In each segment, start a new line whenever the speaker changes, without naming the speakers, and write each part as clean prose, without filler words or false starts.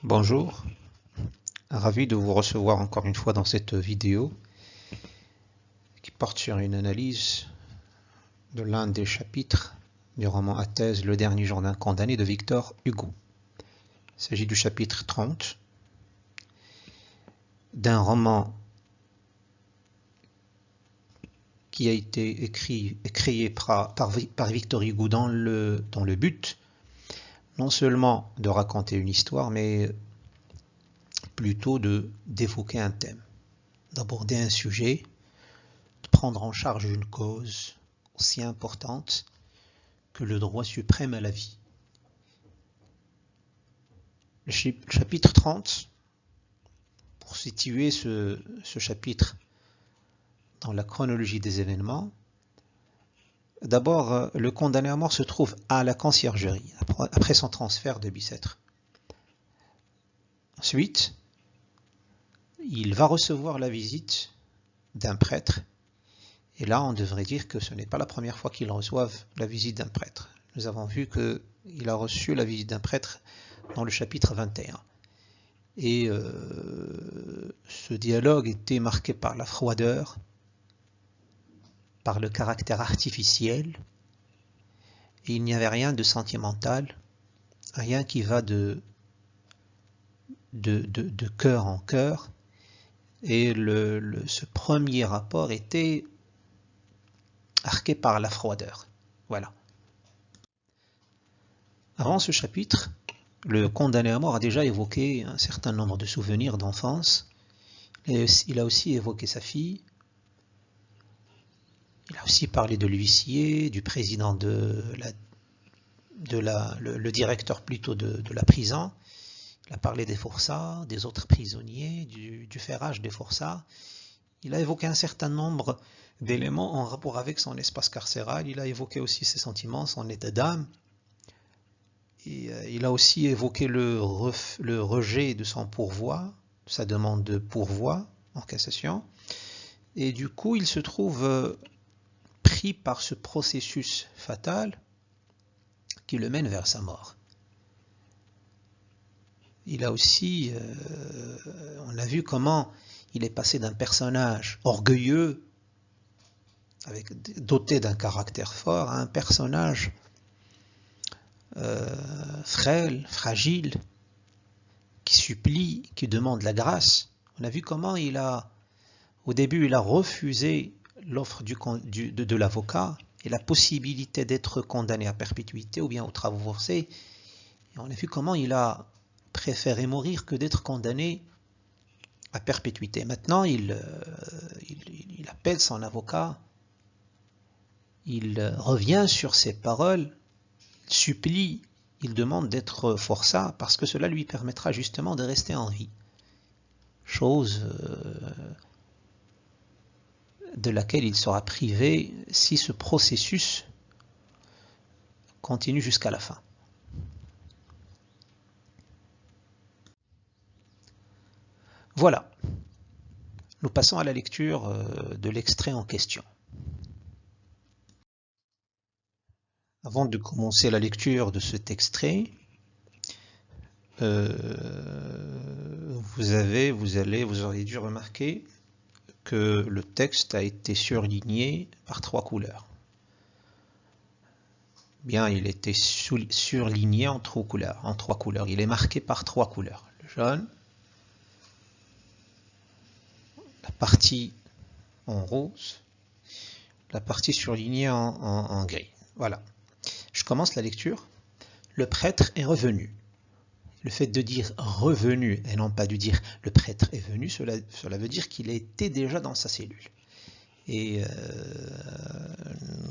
Bonjour, ravi de vous recevoir encore une fois dans cette vidéo qui porte sur une analyse de l'un des chapitres du roman Athènes, le dernier jour d'un condamné de Victor Hugo. Il s'agit du chapitre 30 d'un roman qui a été créé par Victor Hugo dans le but non seulement de raconter une histoire, mais plutôt d'évoquer un thème, d'aborder un sujet, de prendre en charge une cause aussi importante que le droit suprême à la vie. Le chapitre 30, pour situer ce chapitre dans la chronologie des événements, d'abord, le condamné à mort se trouve à la conciergerie, après son transfert de Bicêtre. Ensuite, il va recevoir la visite d'un prêtre, et là on devrait dire que ce n'est pas la première fois qu'il reçoit la visite d'un prêtre. Nous avons vu qu'il a reçu la visite d'un prêtre dans le chapitre 21. Et ce dialogue était marqué par la froideur, par le caractère artificiel, et il n'y avait rien de sentimental, rien qui va de cœur en cœur, et ce premier rapport était marqué par la froideur. Voilà. Avant ce chapitre, le condamné à mort a déjà évoqué un certain nombre de souvenirs d'enfance. Il a aussi évoqué sa fille. Il a aussi parlé de l'huissier, du président le directeur plutôt de la prison. Il a parlé des forçats, des autres prisonniers, du ferrage des forçats. Il a évoqué un certain nombre d'éléments en rapport avec son espace carcéral. Il a évoqué aussi ses sentiments, son état d'âme. Et il a aussi évoqué le rejet de son pourvoi, sa demande de pourvoi en cassation. Et du coup, il se trouve pris par ce processus fatal qui le mène vers sa mort. Il a aussi, on a vu comment il est passé d'un personnage orgueilleux, doté d'un caractère fort, à un personnage frêle, fragile, qui supplie, qui demande la grâce. On a vu comment au début, il a refusé l'offre de l'avocat et la possibilité d'être condamné à perpétuité ou bien aux travaux forcés. Et on a vu comment il a préféré mourir que d'être condamné à perpétuité. Maintenant, il appelle son avocat, il revient sur ses paroles, supplie, il demande d'être forçat parce que cela lui permettra justement de rester en vie. Chose de laquelle il sera privé si ce processus continue jusqu'à la fin. Voilà. Nous passons à la lecture de l'extrait en question. Avant de commencer la lecture de cet extrait, vous auriez dû remarquer que le texte a été surligné par 3 couleurs. Bien, il était surligné en 3 couleurs. Il est marqué par 3 couleurs. Le jaune, la partie en rose, la partie surlignée en gris. Voilà. Je commence la lecture. Le prêtre est revenu. Le fait de dire revenu et non pas de dire le prêtre est venu, cela veut dire qu'il était déjà dans sa cellule. Et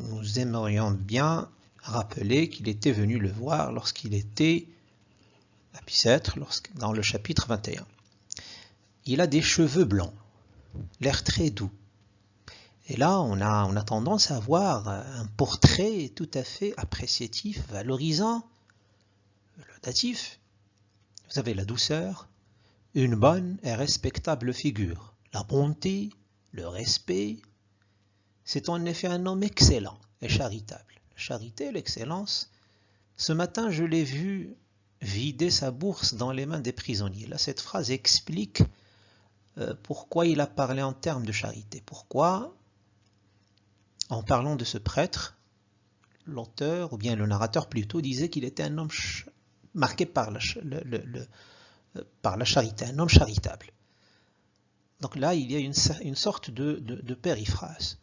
nous aimerions bien rappeler qu'il était venu le voir lorsqu'il était à Bicêtre, dans le chapitre 21. Il a des cheveux blancs, l'air très doux. Et là, on a tendance à voir un portrait tout à fait appréciatif, valorisant le datif. Vous avez la douceur, une bonne et respectable figure, la bonté, le respect. C'est en effet un homme excellent et charitable. La charité, l'excellence. Ce matin, je l'ai vu vider sa bourse dans les mains des prisonniers. Là, cette phrase explique pourquoi il a parlé en termes de charité. Pourquoi, en parlant de ce prêtre, l'auteur, ou bien le narrateur plutôt, disait qu'il était un homme marqué par la charité, un homme charitable. Donc là, il y a une sorte de périphrase.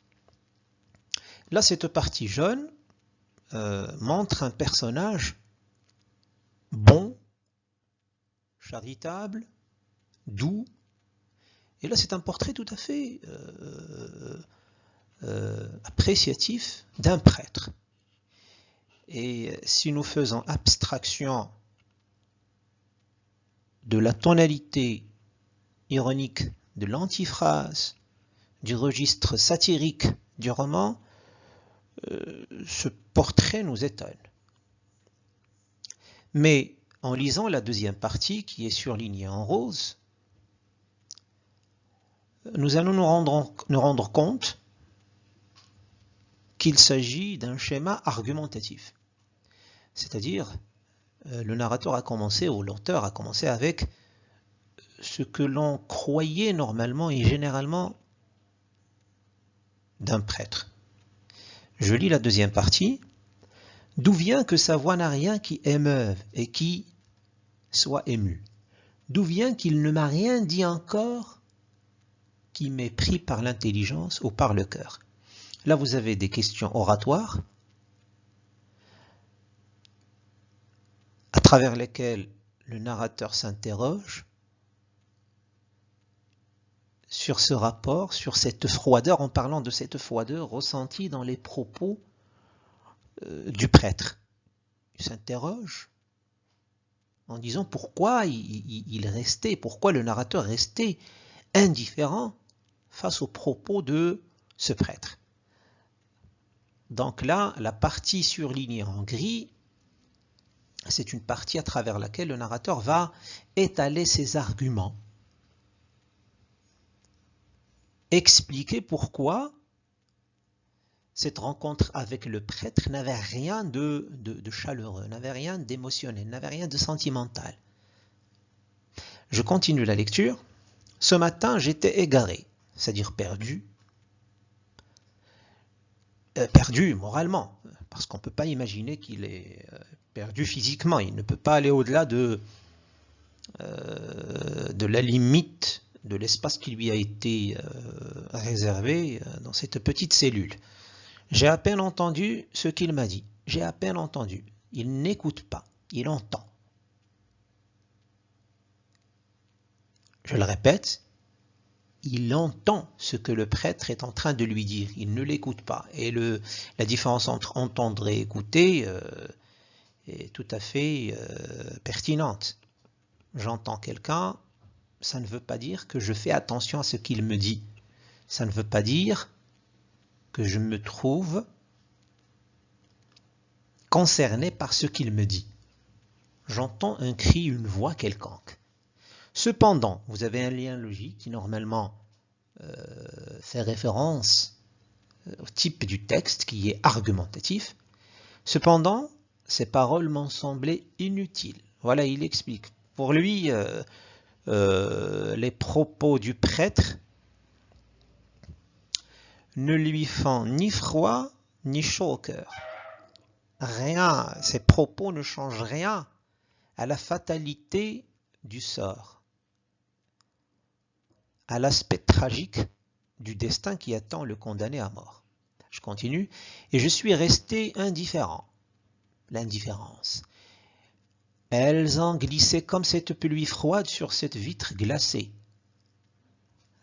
Là, cette partie jaune montre un personnage bon, charitable, doux. Et là, c'est un portrait tout à fait appréciatif d'un prêtre. Et si nous faisons abstraction de la tonalité ironique de l'antiphrase, du registre satirique du roman, ce portrait nous étonne. Mais en lisant la deuxième partie, qui est surlignée en rose, nous allons nous rendre compte qu'il s'agit d'un schéma argumentatif. C'est-à-dire, le narrateur a commencé, ou l'auteur a commencé avec ce que l'on croyait normalement et généralement d'un prêtre. Je lis la deuxième partie. D'où vient que sa voix n'a rien qui émeuve et qui soit ému? D'où vient qu'il ne m'a rien dit encore qui m'est pris par l'intelligence ou par le cœur? Là, vous avez des questions oratoires à travers lesquelles le narrateur s'interroge sur ce rapport, sur cette froideur, en parlant de cette froideur ressentie dans les propos du prêtre. Il s'interroge en disant pourquoi pourquoi le narrateur restait indifférent face aux propos de ce prêtre. Donc là, la partie surlignée en gris, c'est une partie à travers laquelle le narrateur va étaler ses arguments, expliquer pourquoi cette rencontre avec le prêtre n'avait rien de chaleureux, n'avait rien d'émotionnel, n'avait rien de sentimental. Je continue la lecture. Ce matin, j'étais égaré, c'est-à-dire perdu. Perdu moralement, parce qu'on ne peut pas imaginer qu'il est perdu physiquement. Il ne peut pas aller au-delà de la limite de l'espace qui lui a été réservé dans cette petite cellule. J'ai à peine entendu ce qu'il m'a dit. J'ai à peine entendu. Il n'écoute pas, il entend. Je le répète, il entend ce que le prêtre est en train de lui dire. Il ne l'écoute pas. Et la différence entre entendre et écouter est tout à fait pertinente. J'entends quelqu'un, ça ne veut pas dire que je fais attention à ce qu'il me dit. Ça ne veut pas dire que je me trouve concerné par ce qu'il me dit. J'entends un cri, une voix quelconque. Cependant, vous avez un lien logique qui normalement fait référence au type du texte qui est argumentatif. Cependant, ces paroles m'ont semblé inutiles. Voilà, il explique. Pour lui, les propos du prêtre ne lui font ni froid ni chaud au cœur. Rien, ces propos ne changent rien à la fatalité du sort, à l'aspect tragique du destin qui attend le condamné à mort. Je continue. Et je suis resté indifférent. L'indifférence. Elles ont glissé comme cette pluie froide sur cette vitre glacée.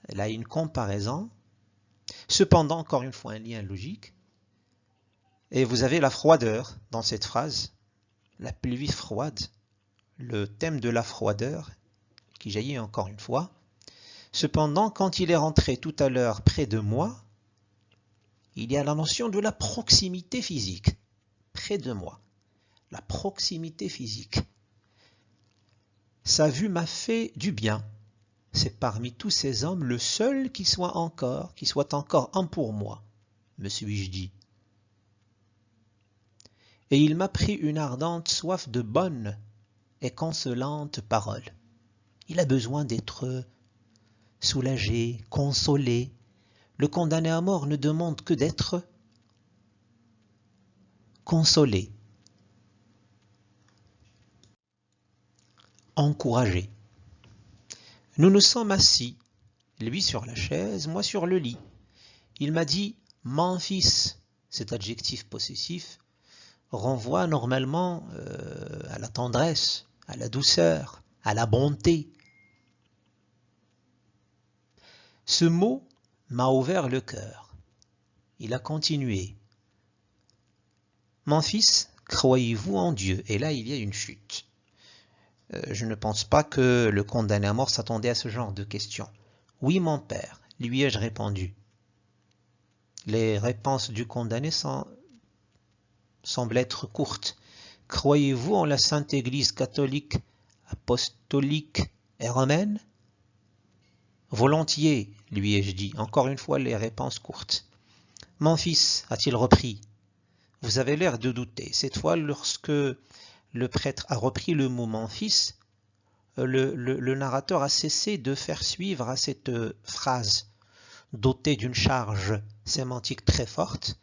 Elle a une comparaison. Cependant, encore une fois, un lien logique. Et vous avez la froideur dans cette phrase. La pluie froide. Le thème de la froideur qui jaillit encore une fois. Cependant, quand il est rentré tout à l'heure près de moi, il y a la notion de la proximité physique. Près de moi. La proximité physique. Sa vue m'a fait du bien. C'est parmi tous ces hommes le seul qui soit encore un pour moi, me suis-je dit. Et il m'a pris une ardente soif de bonne et consolante parole. Il a besoin d'être soulagé, consolé. Le condamné à mort ne demande que d'être consolé, encouragé. Nous nous sommes assis, lui sur la chaise, moi sur le lit. Il m'a dit « mon fils ». Cet adjectif possessif renvoie normalement à la tendresse, à la douceur, à la bonté. Ce mot m'a ouvert le cœur. Il a continué. Mon fils, croyez-vous en Dieu? Et là, il y a une chute. Je ne pense pas que le condamné à mort s'attendait à ce genre de questions. Oui, mon père, lui ai-je répondu. Les réponses du condamné semblent être courtes. Croyez-vous en la Sainte Église catholique, apostolique et romaine? Volontiers, lui ai-je dit. Encore une fois, les réponses courtes. Mon fils, a-t-il repris, vous avez l'air de douter. Cette fois, lorsque le prêtre a repris le mot mon fils, le narrateur a cessé de faire suivre à cette phrase dotée d'une charge sémantique très forte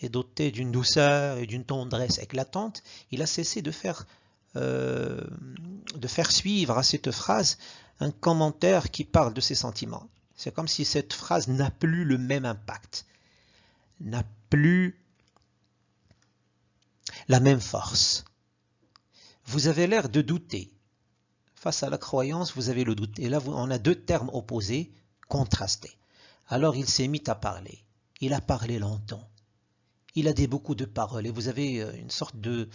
et dotée d'une douceur et d'une tendresse éclatante. Il a cessé de faire suivre à cette phrase un commentaire qui parle de ses sentiments. C'est comme si cette phrase n'a plus le même impact, n'a plus la même force. Vous avez l'air de douter. Face à la croyance, vous avez le doute. Et là, on a deux termes opposés, contrastés. Alors il s'est mis à parler. Il a parlé longtemps. Il a dit beaucoup de paroles. Et vous avez une sorte de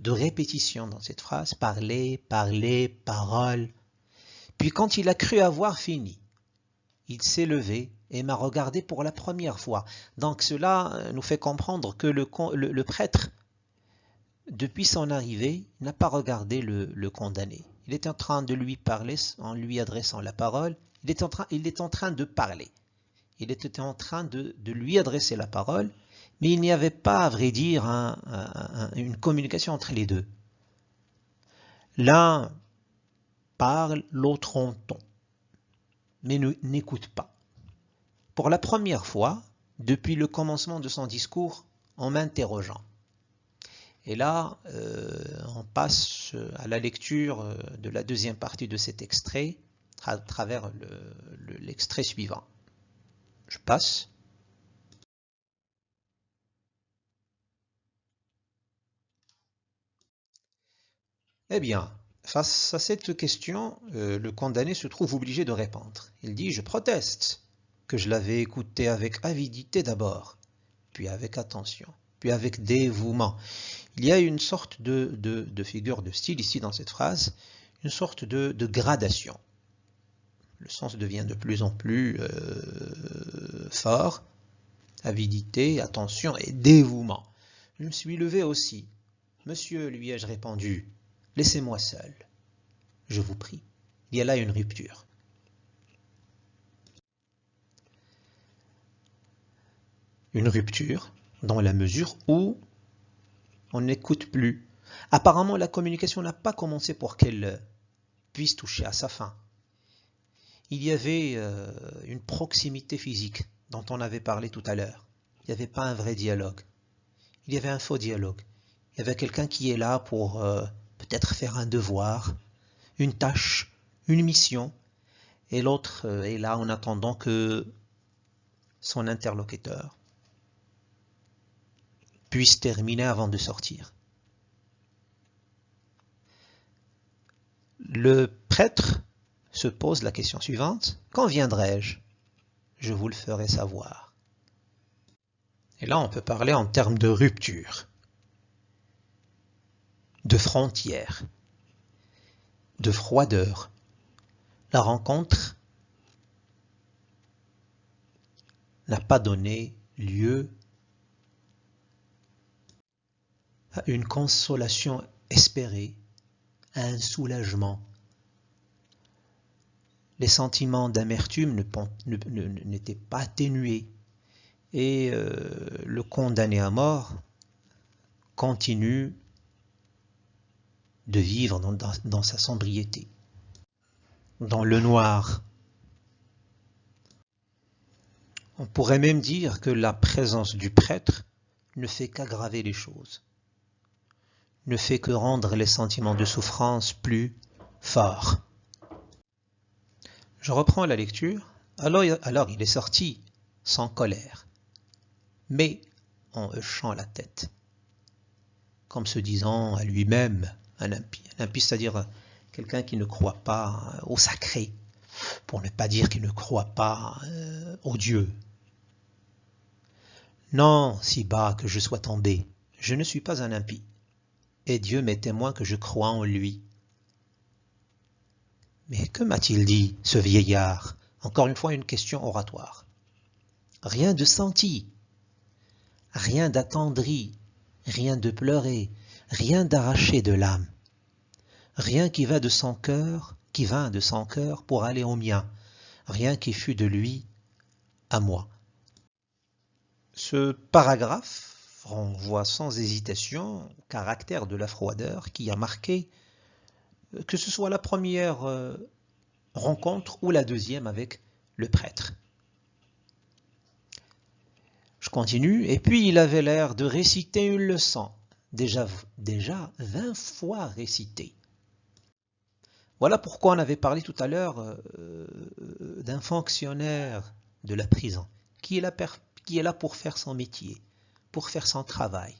répétition dans cette phrase. Parler, parler, parole. Puis quand il a cru avoir fini, il s'est levé et m'a regardé pour la première fois. Donc cela nous fait comprendre que le prêtre, depuis son arrivée, n'a pas regardé le condamné. Il est en train de lui parler en lui adressant la parole. Il est en train de parler. Il était en train de lui adresser la parole, mais il n'y avait pas, à vrai dire, une communication entre les deux. L'un parle, l'autre entend, mais n'écoute pas. Pour la première fois, depuis le commencement de son discours, en m'interrogeant. Et là, on passe à la lecture de la deuxième partie de cet extrait à travers l'extrait suivant. Je passe. Eh bien, face à cette question, le condamné se trouve obligé de répondre. Il dit « Je proteste que je l'avais écouté avec avidité d'abord, puis avec attention, puis avec dévouement. » Il y a une sorte de figure de style ici dans cette phrase, une sorte de gradation. Le sens devient de plus en plus fort, avidité, attention et dévouement. Je me suis levé aussi. Monsieur, lui ai-je répondu, laissez-moi seul, je vous prie. Il y a là une rupture. Une rupture dans la mesure où on n'écoute plus. Apparemment, la communication n'a pas commencé pour qu'elle puisse toucher à sa fin. Il y avait une proximité physique dont on avait parlé tout à l'heure. Il n'y avait pas un vrai dialogue. Il y avait un faux dialogue. Il y avait quelqu'un qui est là pour peut-être faire un devoir, une tâche, une mission, et l'autre est là en attendant que son interlocuteur puisse terminer avant de sortir. Le prêtre se pose la question suivante. Quand viendrai-je? Je vous le ferai savoir. Et là, on peut parler en termes de rupture, de frontière, de froideur. La rencontre n'a pas donné lieu à une consolation espérée, à un soulagement. Les sentiments d'amertume n'étaient pas atténués et le condamné à mort continue de vivre dans sa sobriété, dans le noir. On pourrait même dire que la présence du prêtre ne fait qu'aggraver les choses, ne fait que rendre les sentiments de souffrance plus forts. Je reprends la lecture. Alors il est sorti sans colère, mais en hochant la tête, comme se disant à lui-même un impie. Un impie, c'est-à-dire quelqu'un qui ne croit pas au sacré, pour ne pas dire qu'il ne croit pas au Dieu. Non, si bas que je sois tombé, je ne suis pas un impie, et Dieu m'est témoin que je crois en lui. Mais que m'a-t-il dit, ce vieillard? Encore une fois, une question oratoire. Rien de senti, rien d'attendri, rien de pleuré, rien d'arraché de l'âme, rien qui vint de son cœur pour aller au mien, rien qui fut de lui à moi. Ce paragraphe renvoie sans hésitation au caractère de la froideur qui a marqué, que ce soit la première rencontre ou la deuxième avec le prêtre. Je continue, et puis il avait l'air de réciter une leçon, déjà 20 fois récitée. Voilà pourquoi on avait parlé tout à l'heure d'un fonctionnaire de la prison, qui est là pour faire son métier, pour faire son travail.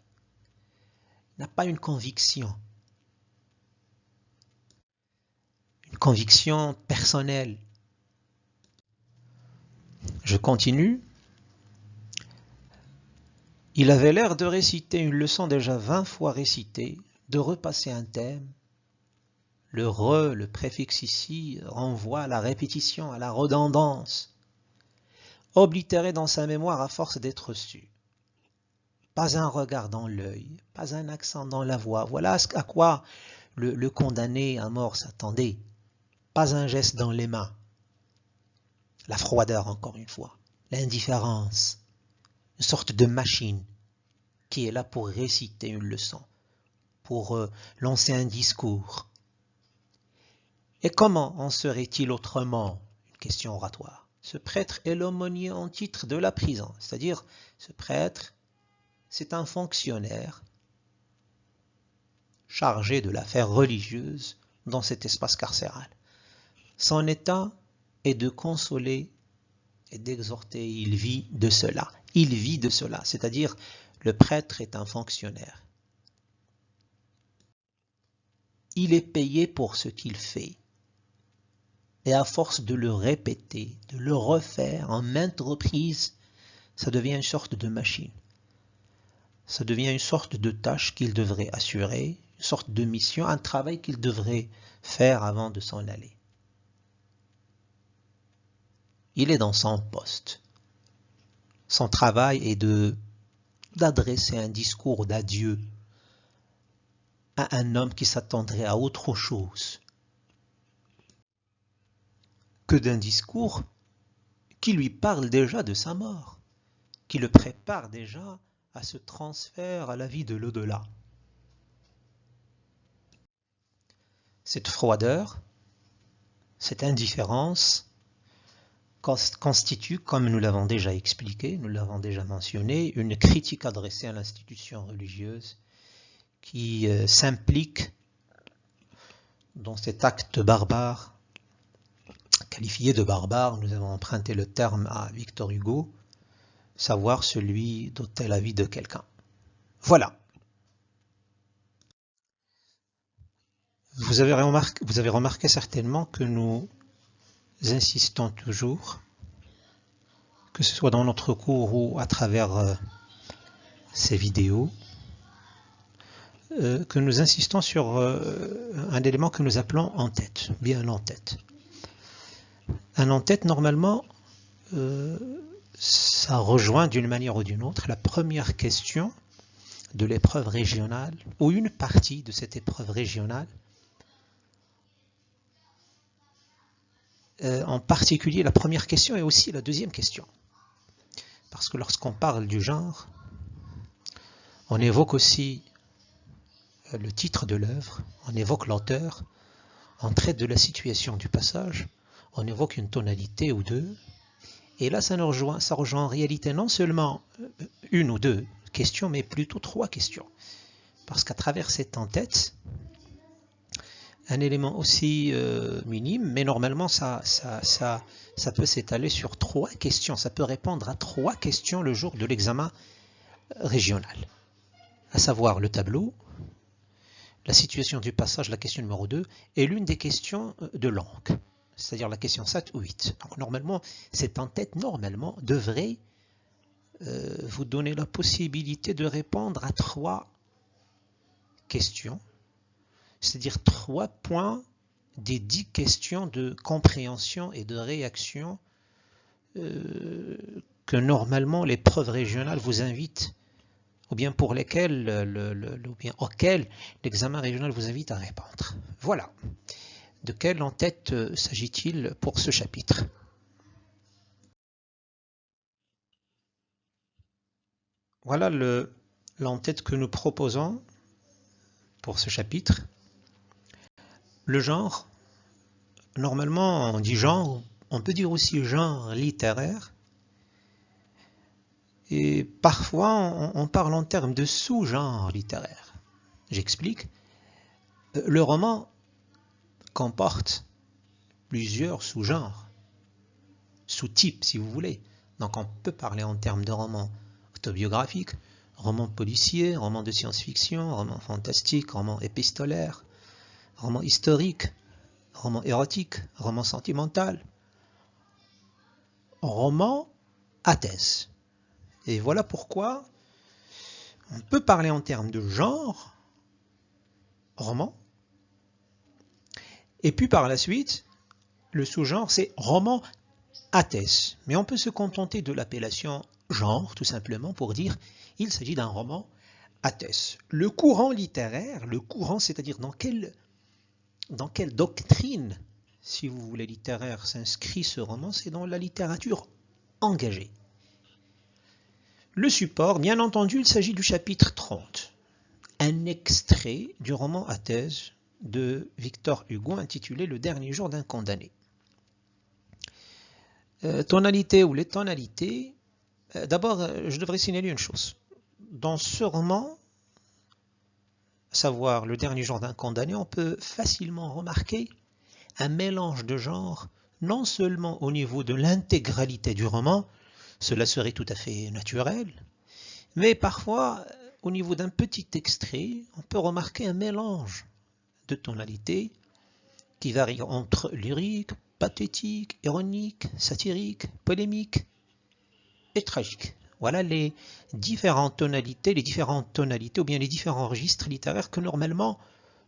Il n'a pas une conviction personnelle. Je continue. Il avait l'air de réciter une leçon déjà 20 fois récitée, de repasser un thème. Le préfixe ici renvoie à la répétition, à la redondance, oblitéré dans sa mémoire à force d'être su. Pas un regard dans l'œil, pas un accent dans la voix. Voilà à quoi le condamné à mort s'attendait. Pas un geste dans les mains. La froideur, encore une fois. L'indifférence. Une sorte de machine qui est là pour réciter une leçon, pour lancer un discours. Et comment en serait-il autrement? Une question oratoire. Ce prêtre est l'aumônier en titre de la prison, c'est-à-dire ce prêtre, c'est un fonctionnaire chargé de l'affaire religieuse dans cet espace carcéral. Son état est de consoler et d'exhorter. Il vit de cela. Il vit de cela, c'est-à-dire le prêtre est un fonctionnaire. Il est payé pour ce qu'il fait. Et à force de le répéter, de le refaire en maintes reprises, ça devient une sorte de machine. Ça devient une sorte de tâche qu'il devrait assurer, une sorte de mission, un travail qu'il devrait faire avant de s'en aller. Il est dans son poste. Son travail est d'adresser un discours d'adieu à un homme qui s'attendrait à autre chose que d'un discours qui lui parle déjà de sa mort, qui le prépare déjà à ce transfert à la vie de l'au-delà. Cette froideur, cette indifférence constitue, comme nous l'avons déjà expliqué, nous l'avons déjà mentionné, une critique adressée à l'institution religieuse qui s'implique dans cet acte barbare. Qualifié de barbare, nous avons emprunté le terme à Victor Hugo, savoir celui d'ôter la vie de quelqu'un. Voilà. Vous avez remarqué certainement que nous insistons toujours, que ce soit dans notre cours ou à travers ces vidéos, que nous insistons sur un élément que nous appelons en-tête, bien en-tête. Un en-tête, normalement, ça rejoint d'une manière ou d'une autre la première question de l'épreuve régionale, ou une partie de cette épreuve régionale, en particulier la première question et aussi la deuxième question. Parce que lorsqu'on parle du genre, on évoque aussi le titre de l'œuvre, on évoque l'auteur, on traite de la situation du passage, on évoque une tonalité ou deux, et là ça rejoint en réalité non seulement une ou deux questions, mais plutôt trois questions. Parce qu'à travers cette en-tête, un élément aussi minime, mais normalement ça peut s'étaler sur trois questions, ça peut répondre à trois questions le jour de l'examen régional, à savoir le tableau, la situation du passage, la question numéro 2, et l'une des questions de langue, c'est-à-dire la question 7 ou 8. Donc normalement, cette en-tête devrait vous donner la possibilité de répondre à trois questions, c'est-à-dire 3 points des 10 questions de compréhension et de réaction que normalement l'épreuve régionale vous invite, ou bien pour lesquelles, ou bien auxquelles l'examen régional vous invite à répondre. Voilà. De quelle en-tête s'agit-il pour ce chapitre? Voilà l'en-tête que nous proposons pour ce chapitre. Le genre, normalement on dit genre, on peut dire aussi genre littéraire, et parfois on parle en termes de sous-genre littéraire. J'explique. Le roman comporte plusieurs sous-genres, sous-types si vous voulez. Donc on peut parler en termes de roman autobiographique, roman policier, roman de science-fiction, roman fantastique, roman épistolaire, roman historique, roman érotique, roman sentimental, roman à thèse. Et voilà pourquoi on peut parler en termes de genre, roman, et puis par la suite, le sous-genre c'est roman à thèse. Mais on peut se contenter de l'appellation genre, tout simplement, pour dire il s'agit d'un roman à thèse. Le courant littéraire, c'est-à-dire dans quelle doctrine, si vous voulez, littéraire s'inscrit ce roman, c'est dans la littérature engagée. Le support, bien entendu, il s'agit du chapitre 30, un extrait du roman à thèse de Victor Hugo intitulé Le dernier jour d'un condamné. Tonalité ou les tonalités, d'abord je devrais signaler une chose. Dans ce roman, à savoir Le dernier jour d'un condamné, on peut facilement remarquer un mélange de genres, non seulement au niveau de l'intégralité du roman, cela serait tout à fait naturel, mais parfois au niveau d'un petit extrait, on peut remarquer un mélange de tonalités qui varie entre lyrique, pathétique, ironique, satirique, polémique et tragique. Voilà les différentes tonalités ou bien les différents registres littéraires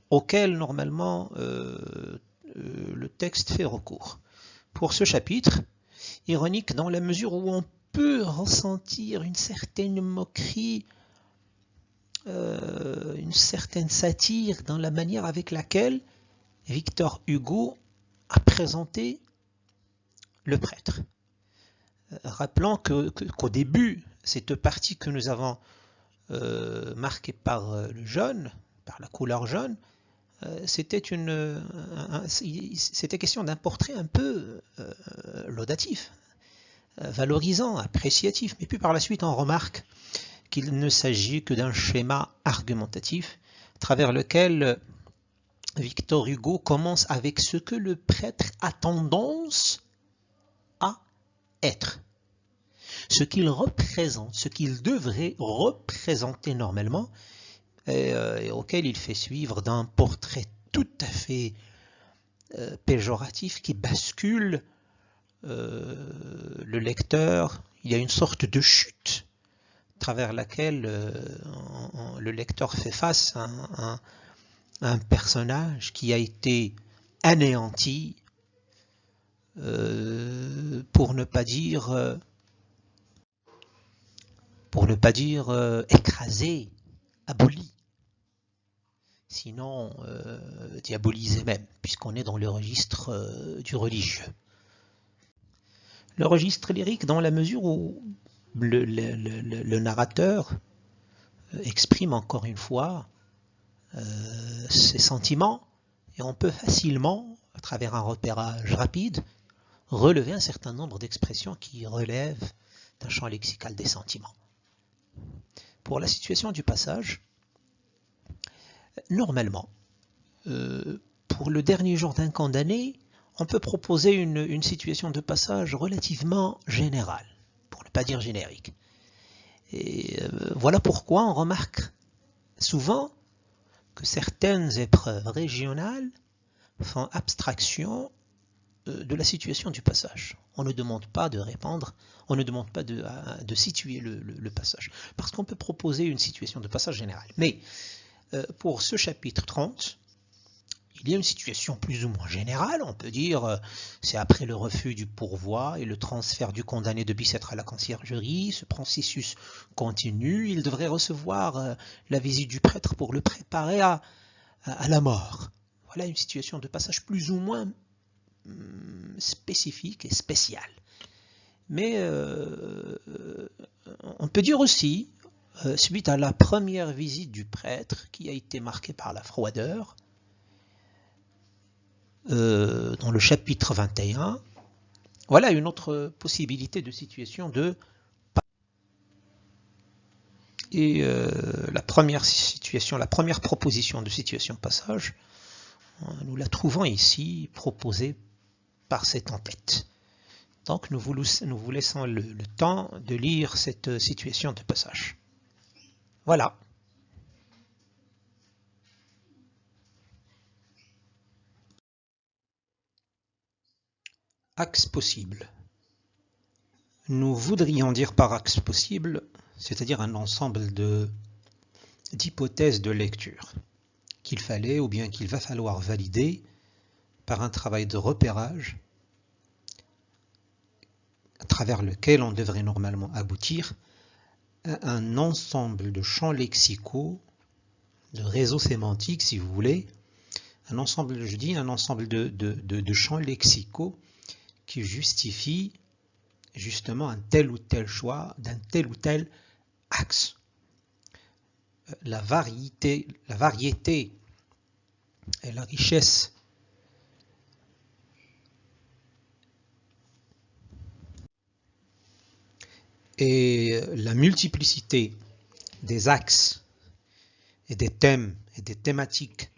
auxquels normalement le texte fait recours. Pour ce chapitre, ironique dans la mesure où on peut ressentir une certaine moquerie, une certaine satire dans la manière avec laquelle Victor Hugo a présenté le prêtre. Rappelons qu'au début, cette partie que nous avons marquée par le jaune, par la couleur jaune, c'était question d'un portrait un peu laudatif, valorisant, appréciatif, mais puis par la suite on remarque qu'il ne s'agit que d'un schéma argumentatif à travers lequel Victor Hugo commence avec ce que le prêtre a tendance à être, ce qu'il représente, ce qu'il devrait représenter normalement, et auquel il fait suivre d'un portrait tout à fait péjoratif qui bascule le lecteur. Il y a une sorte de chute à travers laquelle le lecteur fait face à un personnage qui a été anéanti, pour ne pas dire écrasé, aboli, sinon diabolisé même, puisqu'on est dans le registre du religieux. Le registre lyrique dans la mesure où le narrateur exprime encore une fois ses sentiments, et on peut facilement, à travers un repérage rapide, relever un certain nombre d'expressions qui relèvent d'un champ lexical des sentiments. Pour la situation du passage, normalement, pour le dernier jour d'un condamné, on peut proposer une situation de passage relativement générale, pour ne pas dire générique. Et voilà pourquoi on remarque souvent que certaines épreuves régionales font abstraction de la situation du passage. On ne demande pas de répondre, on ne demande pas de situer le passage, parce qu'on peut proposer une situation de passage générale. Mais pour ce chapitre 30, il y a une situation plus ou moins générale, on peut dire c'est après le refus du pourvoi et le transfert du condamné de Bicêtre à la conciergerie, ce processus continue, il devrait recevoir la visite du prêtre pour le préparer à la mort. Voilà une situation de passage plus ou moins spécifique et spéciale. Mais on peut dire aussi, suite à la première visite du prêtre qui a été marquée par la froideur, dans le chapitre 21, voilà une autre possibilité de situation de et la première situation, la première proposition de situation passage, nous la trouvons ici proposée par cette en-tête. Donc nous vous laissons le temps de lire cette situation de passage. Voilà. Axe possible. Nous voudrions dire par axe possible, c'est-à-dire un ensemble d'hypothèses de lecture qu'il fallait ou bien qu'il va falloir valider par un travail de repérage à travers lequel on devrait normalement aboutir à un ensemble de champs lexicaux, de réseaux sémantiques si vous voulez, un ensemble de champs lexicaux qui justifient justement un tel ou tel choix d'un tel ou tel axe. La variété et la richesse et la multiplicité des axes et des thèmes et des thématiques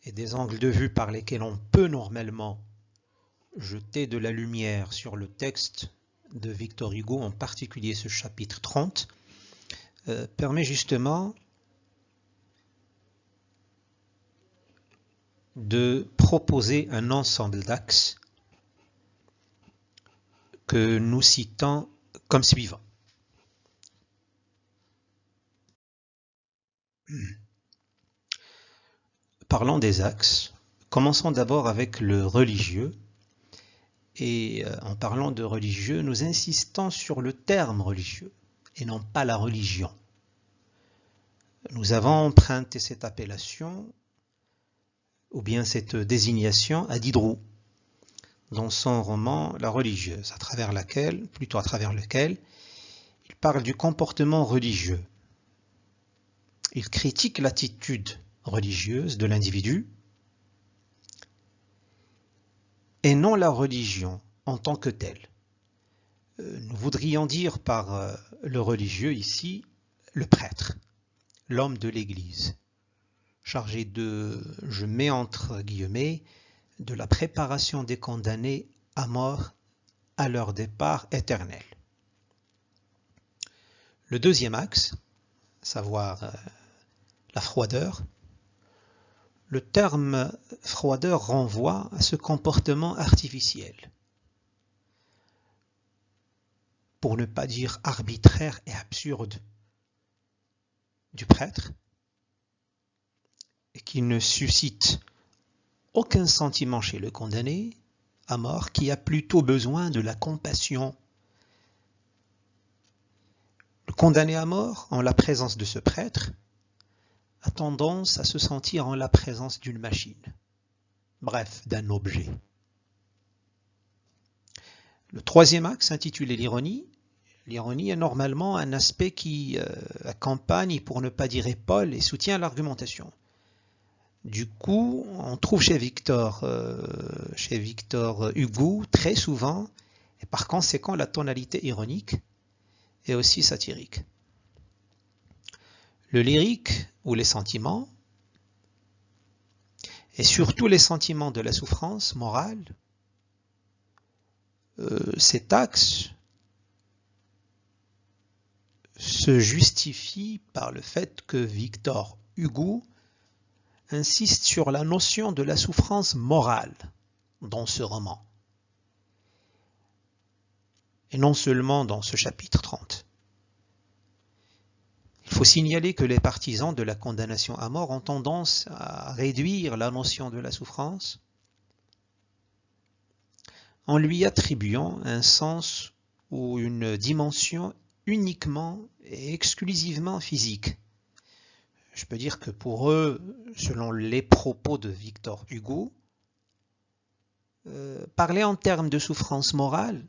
et des angles de vue par lesquels on peut normalement jeter de la lumière sur le texte de Victor Hugo, en particulier ce chapitre 30, permet justement de proposer un ensemble d'axes que nous citons comme suivant. Parlons des axes. Commençons d'abord avec le religieux. Et en parlant de religieux, nous insistons sur le terme religieux et non pas la religion. Nous avons emprunté cette appellation ou bien cette désignation à Diderot dans son roman La religieuse, à travers lequel il parle du comportement religieux. Il critique l'attitude religieuse de l'individu et non la religion en tant que telle. Nous voudrions dire par le religieux ici le prêtre, l'homme de l'Église, chargé de, je mets entre guillemets, de la préparation des condamnés à mort à leur départ éternel. Le deuxième axe, à savoir la froideur, le terme froideur renvoie à ce comportement artificiel, pour ne pas dire arbitraire et absurde, du prêtre, et qui ne suscite aucun sentiment chez le condamné à mort, qui a plutôt besoin de la compassion. Le condamné à mort, en la présence de ce prêtre, a tendance à se sentir en la présence d'une machine, bref, d'un objet. Le troisième axe, intitulé l'ironie, L'ironie est normalement un aspect qui accompagne, pour ne pas dire épaule, et soutient l'argumentation. Du coup, on trouve chez Victor Hugo très souvent, et par conséquent, la tonalité ironique est aussi satirique. Le lyrique ou les sentiments, et surtout les sentiments de la souffrance morale, cet axe se justifie par le fait que Victor Hugo insiste sur la notion de la souffrance morale dans ce roman, et non seulement dans ce chapitre 30. Il faut signaler que les partisans de la condamnation à mort ont tendance à réduire la notion de la souffrance en lui attribuant un sens ou une dimension uniquement et exclusivement physique. Je peux dire que pour eux, selon les propos de Victor Hugo, parler en termes de souffrance morale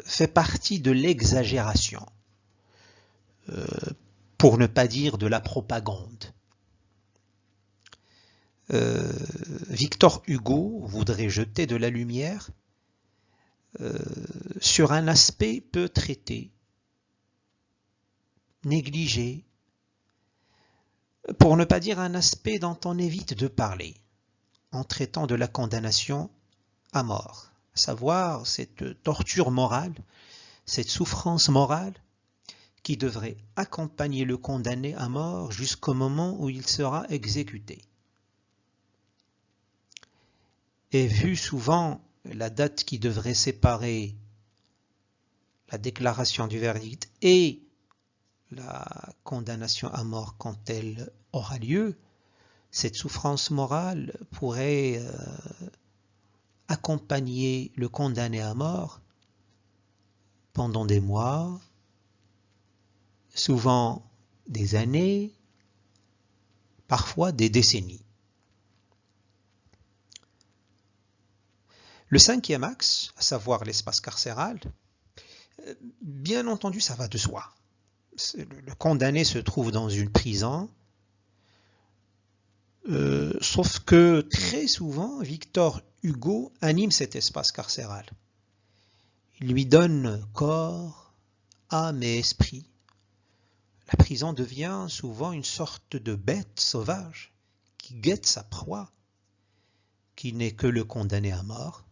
fait partie de l'exagération, pour ne pas dire de la propagande. Victor Hugo voudrait jeter de la lumière sur un aspect peu traité, négligé, pour ne pas dire un aspect dont on évite de parler en traitant de la condamnation à mort, à savoir cette torture morale, cette souffrance morale qui devrait accompagner le condamné à mort jusqu'au moment où il sera exécuté. Et vu souvent la date qui devrait séparer la déclaration du verdict et la condamnation à mort quand elle aura lieu, cette souffrance morale pourrait accompagner le condamné à mort pendant des mois, souvent des années, parfois des décennies. Le cinquième axe, à savoir l'espace carcéral, bien entendu, ça va de soi. Le condamné se trouve dans une prison, sauf que très souvent, Victor Hugo anime cet espace carcéral. Il lui donne corps, âme et esprit. La prison devient souvent une sorte de bête sauvage qui guette sa proie, qui n'est que le condamné à mort.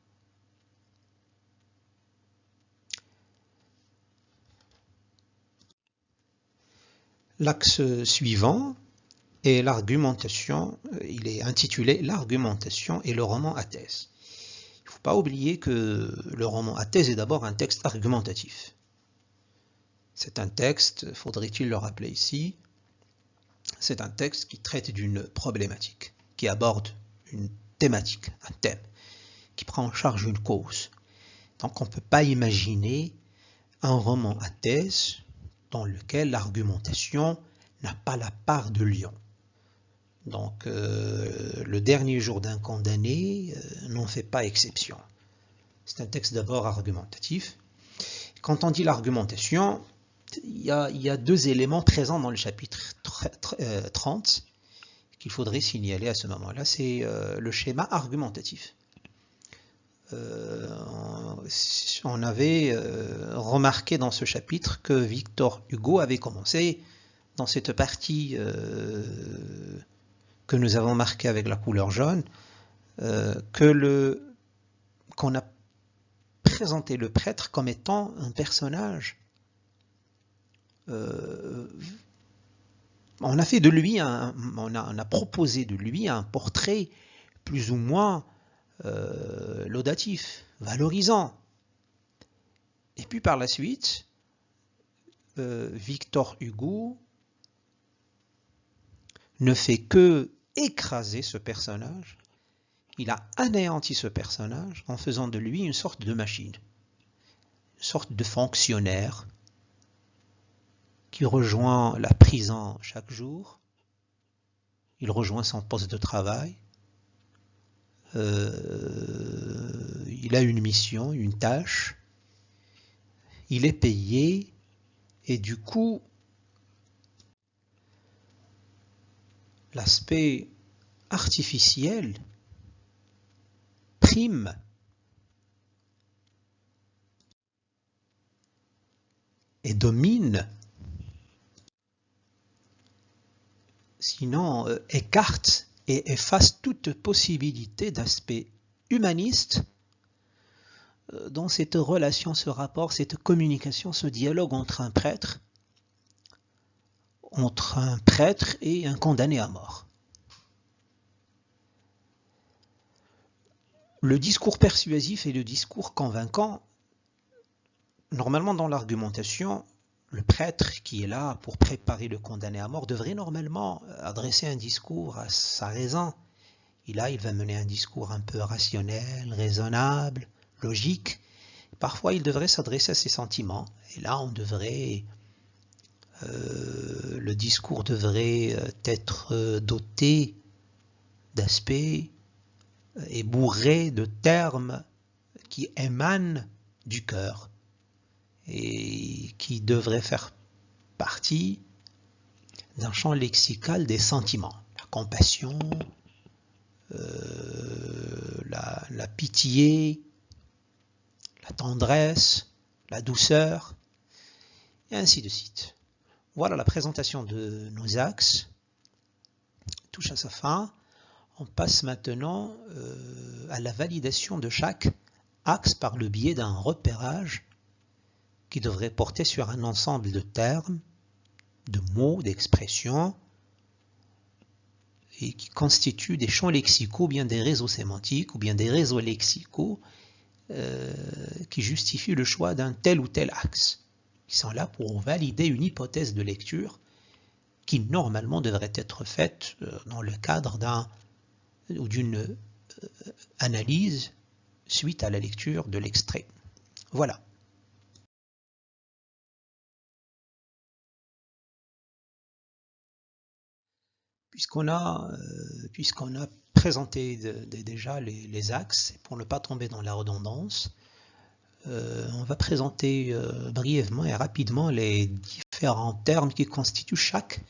L'axe suivant est l'argumentation, il est intitulé « L'argumentation et le roman à thèse ». Il ne faut pas oublier que le roman à thèse est d'abord un texte argumentatif. C'est un texte, faudrait-il le rappeler ici, c'est un texte qui traite d'une problématique, qui aborde une thématique, un thème, qui prend en charge une cause. Donc on ne peut pas imaginer un roman à thèse dans lequel l'argumentation n'a pas la part de lion. Donc le dernier jour d'un condamné n'en fait pas exception. C'est un texte d'abord argumentatif. Quand on dit l'argumentation, il y a deux éléments présents dans le chapitre 30 qu'il faudrait signaler à ce moment-là. C'est le schéma argumentatif. On avait remarqué dans ce chapitre que Victor Hugo avait commencé dans cette partie que nous avons marquée avec la couleur jaune, qu'on a présenté le prêtre comme étant un personnage. On a fait de lui, on a proposé de lui un portrait plus ou moins laudatif, valorisant. Et puis par la suite, Victor Hugo ne fait que écraser ce personnage. Il a anéanti ce personnage en faisant de lui une sorte de machine, une sorte de fonctionnaire qui rejoint la prison chaque jour. Il rejoint son poste de travail. Il a une mission, une tâche. il est payé et du coup, l'aspect artificiel prime et domine, sinon écarte et efface toute possibilité d'aspect humaniste dans cette relation, ce rapport, cette communication, ce dialogue entre un prêtre et un condamné à mort. Le discours persuasif et le discours convaincant, normalement dans l'argumentation, le prêtre qui est là pour préparer le condamné à mort devrait normalement adresser un discours à sa raison. Et là, il va mener un discours un peu rationnel, raisonnable, logique. Parfois, il devrait s'adresser à ses sentiments. Et là, le discours devrait être doté d'aspects et bourré de termes qui émanent du cœur et qui devraient faire partie d'un champ lexical des sentiments. La compassion, la pitié, la tendresse, la douceur, et ainsi de suite. Voilà, la présentation de nos axes touche à sa fin. On passe maintenant à la validation de chaque axe par le biais d'un repérage qui devrait porter sur un ensemble de termes, de mots, d'expressions, et qui constituent des champs lexicaux, ou bien des réseaux sémantiques, ou bien des réseaux lexicaux qui justifient le choix d'un tel ou tel axe, qui sont là pour valider une hypothèse de lecture qui normalement devrait être faite dans le cadre d'une analyse suite à la lecture de l'extrait. Voilà. Puisqu'on a présenté déjà les axes, pour ne pas tomber dans la redondance, on va présenter brièvement et rapidement les différents termes qui constituent chaque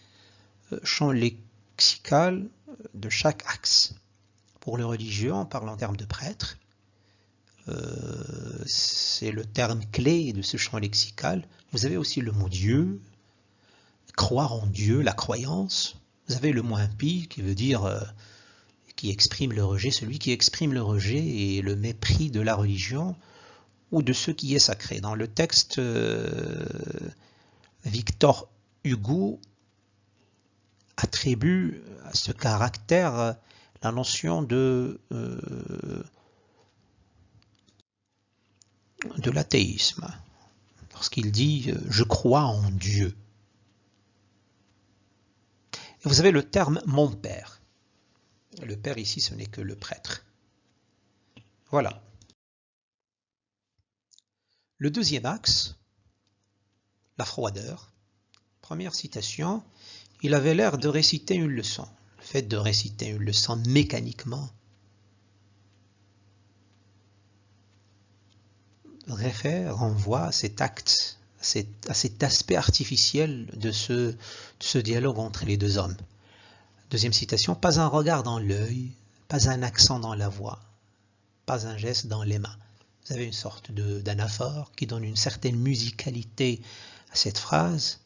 champ lexical de chaque axe. Pour le religieux, on parle en termes de prêtre. C'est le terme clé de ce champ lexical. Vous avez aussi le mot Dieu, croire en Dieu, la croyance. Vous avez le mot impie qui veut dire qui exprime le rejet, celui qui exprime le rejet et le mépris de la religion ou de ce qui est sacré. Dans le texte, Victor Hugo attribue à ce caractère la notion de l'athéisme, lorsqu'il dit « je crois en Dieu ». Et vous avez le terme « mon père ». Le père ici, ce n'est que le prêtre. Voilà. Le deuxième axe, la froideur. Première citation, il avait l'air de réciter une leçon. Le fait de réciter une leçon mécaniquement renvoie à cet acte, à cet aspect artificiel de ce dialogue entre les deux hommes. Deuxième citation, pas un regard dans l'œil, pas un accent dans la voix, pas un geste dans les mains. Vous avez une sorte d'anaphore qui donne une certaine musicalité à cette phrase,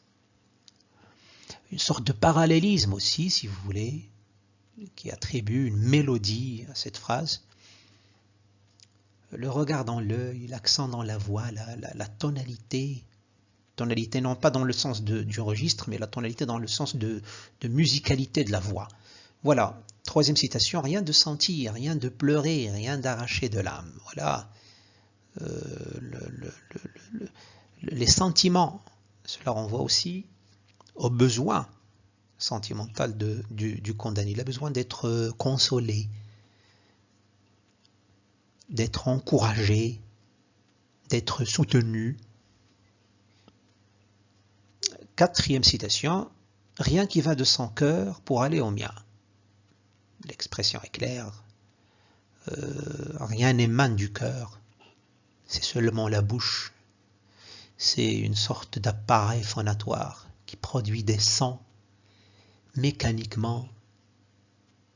une sorte de parallélisme aussi, si vous voulez, qui attribue une mélodie à cette phrase. Le regard dans l'œil, l'accent dans la voix, la tonalité non pas dans le sens du registre, mais la tonalité dans le sens de musicalité de la voix. Voilà, troisième citation, rien de sentir, rien de pleurer, rien d'arracher de l'âme. Voilà, les sentiments, cela renvoie aussi au besoin sentimental du condamné. Il a besoin d'être consolé, d'être encouragé, d'être soutenu. Quatrième citation, rien qui va de son cœur pour aller au mien. L'expression est claire, rien n'émane du cœur, c'est seulement la bouche c'est une sorte d'appareil phonatoire qui produit des sons mécaniquement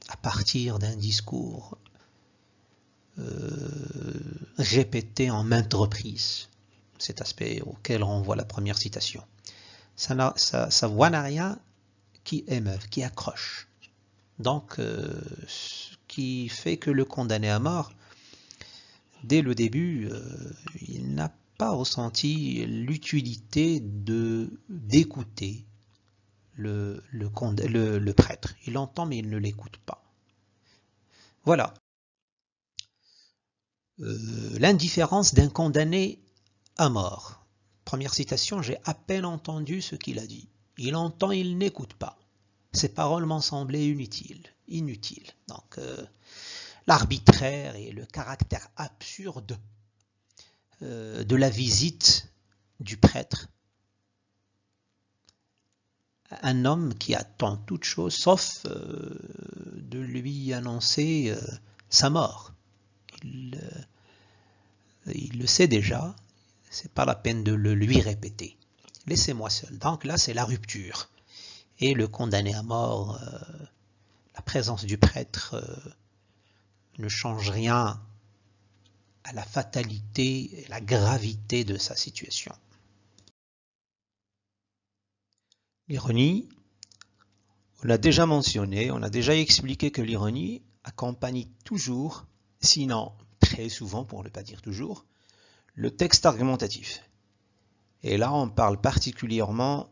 à partir d'un discours répété en maintes reprises. Cet aspect auquel renvoie la première citation. Sa voix n'a rien qui émeuve, qui accroche. Donc, ce qui fait que le condamné à mort, dès le début, il n'a pas ressenti l'utilité d'écouter le prêtre. Il l'entend mais il ne l'écoute pas. Voilà. L'indifférence d'un condamné à mort. Première citation, j'ai à peine entendu ce qu'il a dit. Il entend, il n'écoute pas. Ses paroles m'ont semblé inutiles. Donc, l'arbitraire et le caractère absurde de la visite du prêtre. Un homme qui attend toute chose sauf de lui annoncer sa mort. Il le sait déjà, c'est pas la peine de le lui répéter. Laissez-moi seul. Donc là, c'est la rupture. Et le condamné à mort, la présence du prêtre ne change rien à la fatalité et la gravité de sa situation. L'ironie, on l'a déjà mentionné, on a déjà expliqué que l'ironie accompagne toujours, sinon très souvent, pour ne pas dire toujours, le texte argumentatif. Et là, on parle particulièrement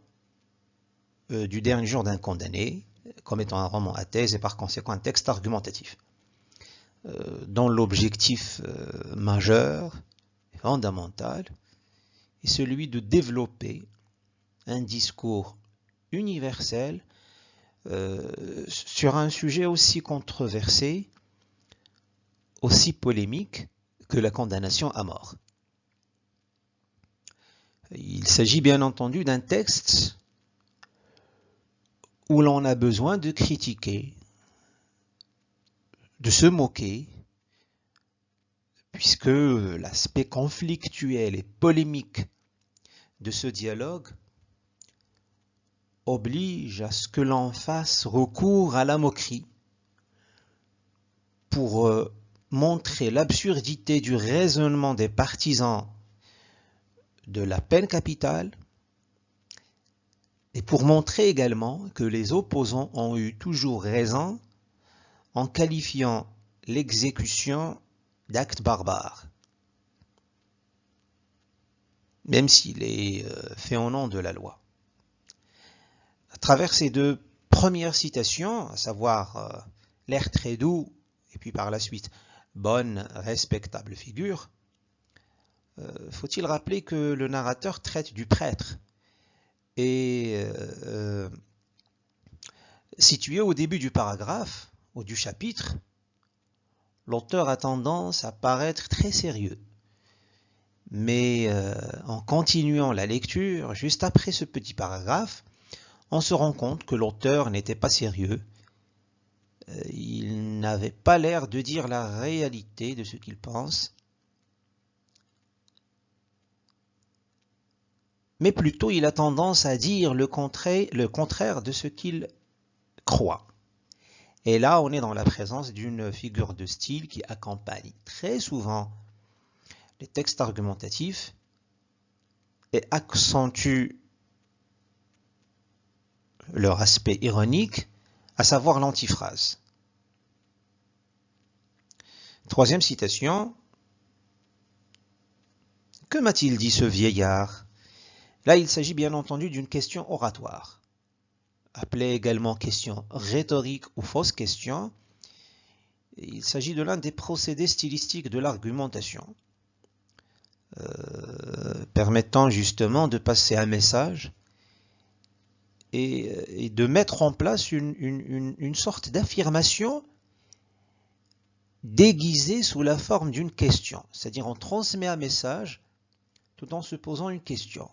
du dernier jour d'un condamné, comme étant un roman à thèse et par conséquent un texte argumentatif, dont l'objectif majeur, fondamental, est celui de développer un discours universel sur un sujet aussi controversé, aussi polémique que la condamnation à mort. Il s'agit bien entendu d'un texte où l'on a besoin de critiquer, de se moquer, puisque l'aspect conflictuel et polémique de ce dialogue oblige à ce que l'on fasse recours à la moquerie pour montrer l'absurdité du raisonnement des partisans de la peine capitale et pour montrer également que les opposants ont eu toujours raison en qualifiant l'exécution d'acte barbare, même s'il est fait au nom de la loi. À travers ces deux premières citations, à savoir l'air très doux et puis par la suite bonne, respectable figure, faut-il rappeler que le narrateur traite du prêtre et situé au début du paragraphe ou du chapitre, l'auteur a tendance à paraître très sérieux. Mais en continuant la lecture, juste après ce petit paragraphe, on se rend compte que l'auteur n'était pas sérieux. Il n'avait pas l'air de dire la réalité de ce qu'il pense, mais plutôt il a tendance à dire le contraire de ce qu'il croit. Et là, on est dans la présence d'une figure de style qui accompagne très souvent les textes argumentatifs et accentue leur aspect ironique, à savoir l'antiphrase. Troisième citation. Que m'a-t-il dit ce vieillard? Là, il s'agit bien entendu d'une question oratoire, appelée également question rhétorique ou fausse question. Il s'agit de l'un des procédés stylistiques de l'argumentation, permettant justement de passer un message et de mettre en place une sorte d'affirmation déguisée sous la forme d'une question. C'est-à-dire on transmet un message tout en se posant une question.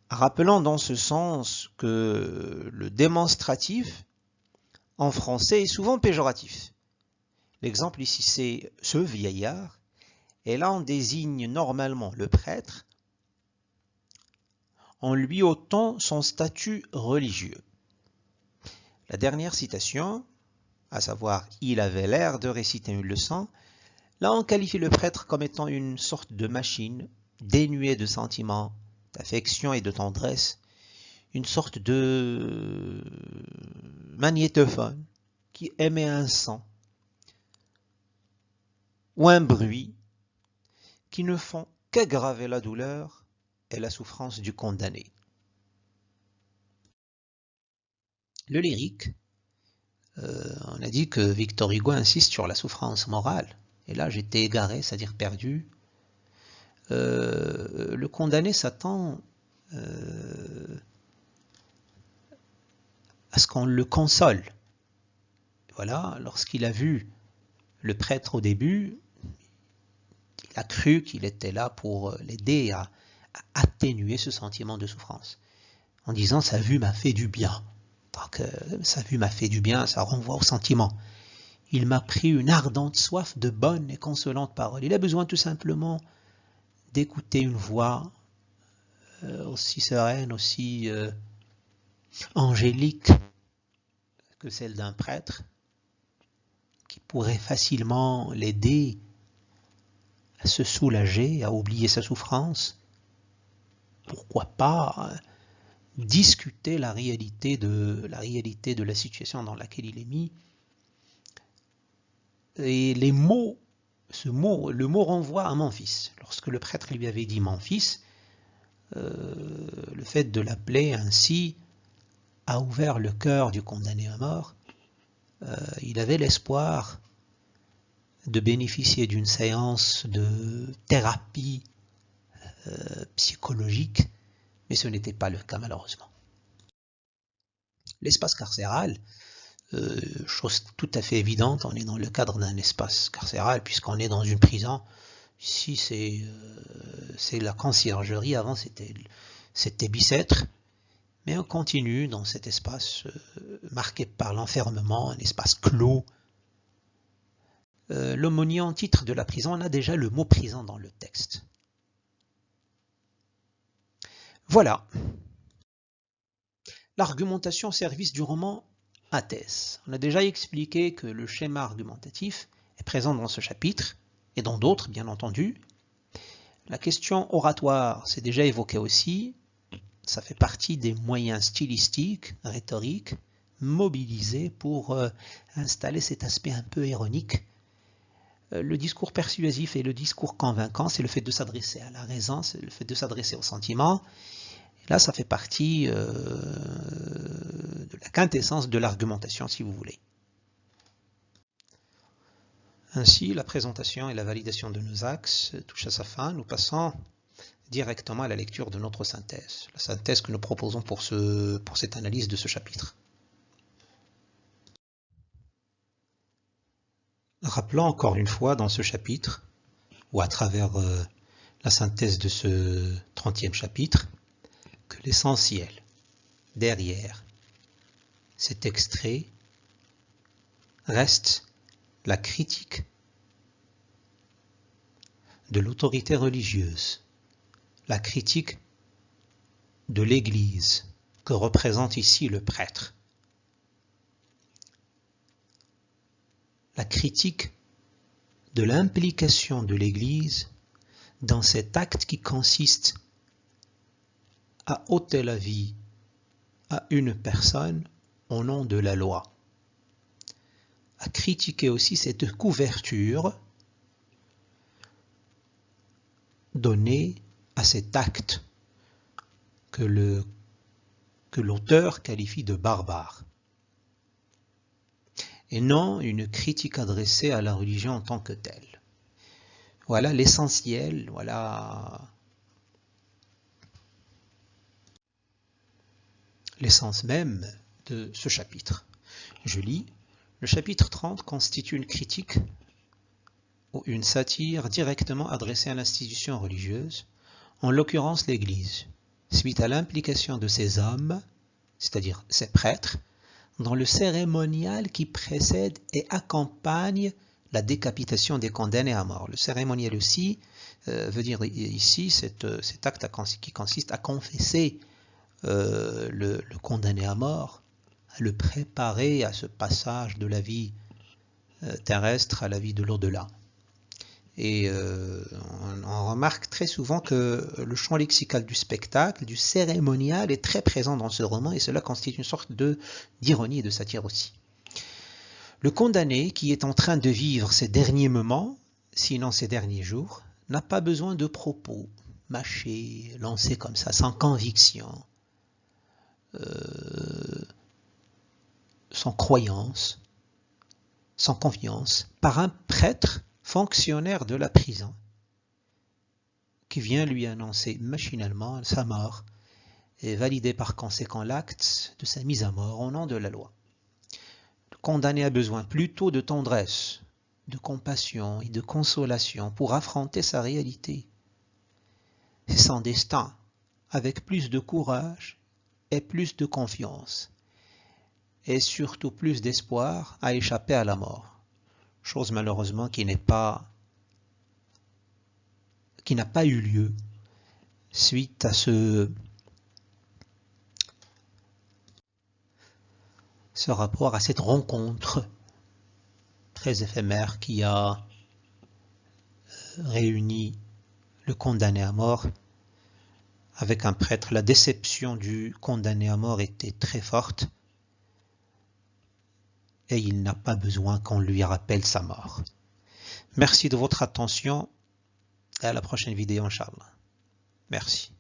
Rappelant dans ce sens que le démonstratif en français est souvent péjoratif. L'exemple ici c'est ce vieillard, Et là, on désigne normalement le prêtre en lui ôtant son statut religieux. La dernière citation, à savoir « il avait l'air de réciter une leçon », là on qualifie le prêtre comme étant une sorte de machine dénuée de sentiments, d'affection et de tendresse, une sorte de magnétophone qui émet un son ou un bruit qui ne font qu'aggraver la douleur et la souffrance du condamné. Le lyrique, on a dit que Victor Hugo insiste sur la souffrance morale. Et là, j'étais égaré, c'est-à-dire perdu. Le condamné s'attend à ce qu'on le console. Voilà, lorsqu'il a vu le prêtre au début, il a cru qu'il était là pour l'aider à atténuer ce sentiment de souffrance. En disant, sa vue m'a fait du bien. Donc, sa vue m'a fait du bien, ça renvoie au sentiment. Il m'a pris une ardente soif de bonnes et consolantes paroles. Il a besoin tout simplement d'écouter une voix aussi sereine, aussi angélique que celle d'un prêtre, qui pourrait facilement l'aider à se soulager, à oublier sa souffrance. Pourquoi pas discuter la réalité de la situation dans laquelle il est mis. Et les mots, le mot renvoie à mon fils. Lorsque le prêtre lui avait dit mon fils, le fait de l'appeler ainsi a ouvert le cœur du condamné à mort. Il avait l'espoir de bénéficier d'une séance de thérapie psychologique, mais ce n'était pas le cas malheureusement. L'espace carcéral, chose tout à fait évidente, on est dans le cadre d'un espace carcéral puisqu'on est dans une prison. Ici c'est la conciergerie, avant c'était Bicêtre, mais on continue dans cet espace marqué par l'enfermement, un espace clos. L'aumônier en titre de la prison, on a déjà le mot prison dans le texte. Voilà. L'argumentation au service du roman Athès. On a déjà expliqué que le schéma argumentatif est présent dans ce chapitre, et dans d'autres bien entendu. La question oratoire, c'est déjà évoqué aussi. Ça fait partie des moyens stylistiques, rhétoriques, mobilisés pour installer cet aspect un peu ironique. Le discours persuasif et le discours convaincant, c'est le fait de s'adresser à la raison, c'est le fait de s'adresser au sentiment. Et là, ça fait partie de la quintessence de l'argumentation, si vous voulez. Ainsi, la présentation et la validation de nos axes touchent à sa fin. Nous passons directement à la lecture de notre synthèse, la synthèse que nous proposons pour cette analyse de ce chapitre. Rappelons encore une fois dans ce chapitre, ou à travers la synthèse de ce 30e chapitre, que l'essentiel derrière cet extrait reste la critique de l'autorité religieuse, la critique de l'Église que représente ici le prêtre, la critique de l'implication de l'Église dans cet acte qui consiste à ôter la vie à une personne au nom de la loi, à critiquer aussi cette couverture donnée à cet acte que l'auteur qualifie de barbare, et non une critique adressée à la religion en tant que telle. Voilà l'essentiel, voilà l'essence même de ce chapitre. Je lis, le chapitre 30 constitue une critique ou une satire directement adressée à l'institution religieuse, en l'occurrence l'Église, suite à l'implication de ces hommes, c'est-à-dire ces prêtres, dans le cérémonial qui précède et accompagne la décapitation des condamnés à mort. Le cérémonial aussi veut dire ici cet acte qui consiste à confesser le condamné à mort, à le préparer à ce passage de la vie terrestre à la vie de l'au-delà. Et on remarque très souvent que le champ lexical du spectacle, du cérémonial, est très présent dans ce roman, et cela constitue une sorte d'ironie et de satire aussi. Le condamné, qui est en train de vivre ses derniers moments, sinon ses derniers jours, n'a pas besoin de propos mâchés, lancés comme ça, sans conviction, sans croyance, sans confiance, par un prêtre fonctionnaire de la prison qui vient lui annoncer machinalement sa mort et valider par conséquent l'acte de sa mise à mort au nom de la loi. Le condamné a besoin plutôt de tendresse, de compassion et de consolation pour affronter sa réalité et son destin avec plus de courage et plus de confiance et surtout plus d'espoir à échapper à la mort. Chose malheureusement qui n'a pas eu lieu suite à ce rapport, à cette rencontre très éphémère qui a réuni le condamné à mort avec un prêtre. La déception du condamné à mort était très forte et il n'a pas besoin qu'on lui rappelle sa mort. Merci de votre attention et à la prochaine vidéo, Inch'Allah. Merci.